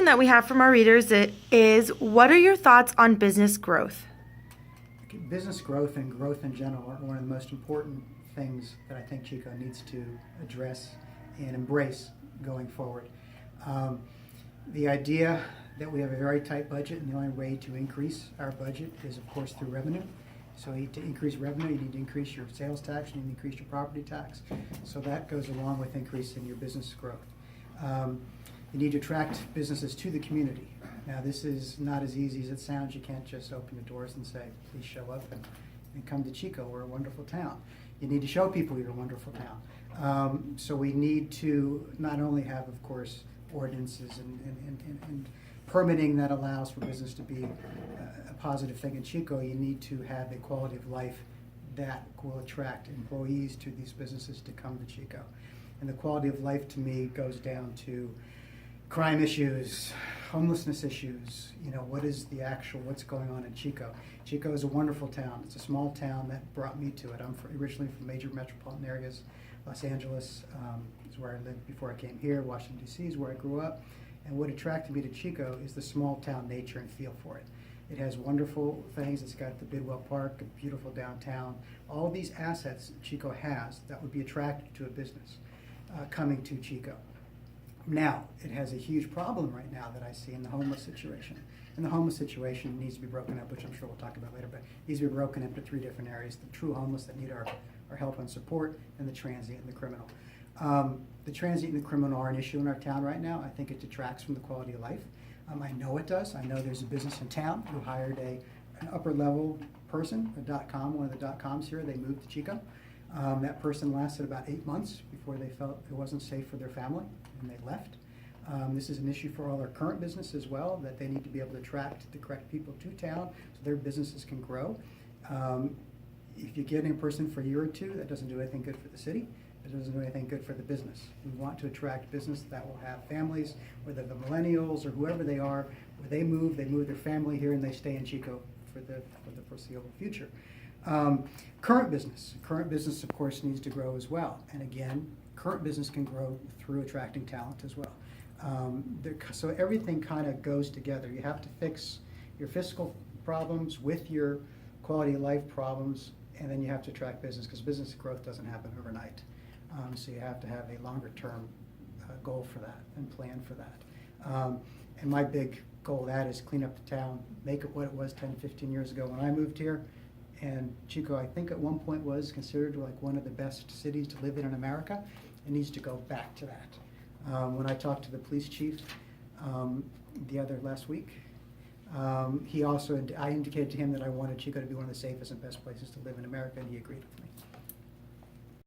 that we have from our readers is, what are your thoughts on business growth? Business growth and growth in general are one of the most important things that I think Chico needs to address and embrace going forward. The idea that we have a very tight budget, and the only way to increase our budget is, of course, through revenue. So to increase revenue, you need to increase your sales tax, you need to increase your property tax. So that goes along with increasing your business growth. You need to attract businesses to the community. Now, this is not as easy as it sounds. You can't just open your doors and say, please show up and come to Chico. We're a wonderful town. You need to show people you're a wonderful town. So we need to not only have, of course, ordinances and permitting that allows for business to be a positive thing in Chico. You need to have a quality of life that will attract employees to these businesses to come to Chico. And the quality of life, to me, goes down to crime issues, homelessness issues. You know, what's going on in Chico? Chico is a wonderful town. It's a small town that brought me to it. I'm originally from major metropolitan areas. Los Angeles is where I lived before I came here. Washington, D.C. is where I grew up. And what attracted me to Chico is the small town nature and feel for it. It has wonderful things. It's got the Bidwell Park, a beautiful downtown. All these assets Chico has that would be attractive to a business coming to Chico. Now, it has a huge problem right now that I see in the homeless situation. And the homeless situation needs to be broken up, which I'm sure we'll talk about later, but needs to be broken up into three different areas: the true homeless that need our help and support, and the transient and the criminal. The transient and the criminal are an issue in our town right now. I think it detracts from the quality of life. I know it does. I know there's a business in town who hired an upper level person, a .com, one of the .coms here. They moved to Chico. That person lasted about 8 months before they felt it wasn't safe for their family, and they left. This is an issue for all our current business as well, that they need to be able to attract the correct people to town so their businesses can grow. If you get a person for a year or two, that doesn't do anything good for the city. It doesn't do anything good for the business. We want to attract business that will have families, whether the millennials or whoever they are, where they move their family here, and they stay in Chico for the foreseeable future. Current business, of course, needs to grow as well. And again, current business can grow through attracting talent as well. So everything kind of goes together. You have to fix your fiscal problems with your quality of life problems, and then you have to attract business, because business growth doesn't happen overnight. So you have to have a longer term goal for that and plan for that. And my big goal of that is clean up the town, make it what it was 10, 15 years ago when I moved here. And Chico, I think at one point was considered like one of the best cities to live in America. It needs to go back to that. When I talked to the police chief last week, I indicated to him that I wanted Chico to be one of the safest and best places to live in America, and he agreed with me.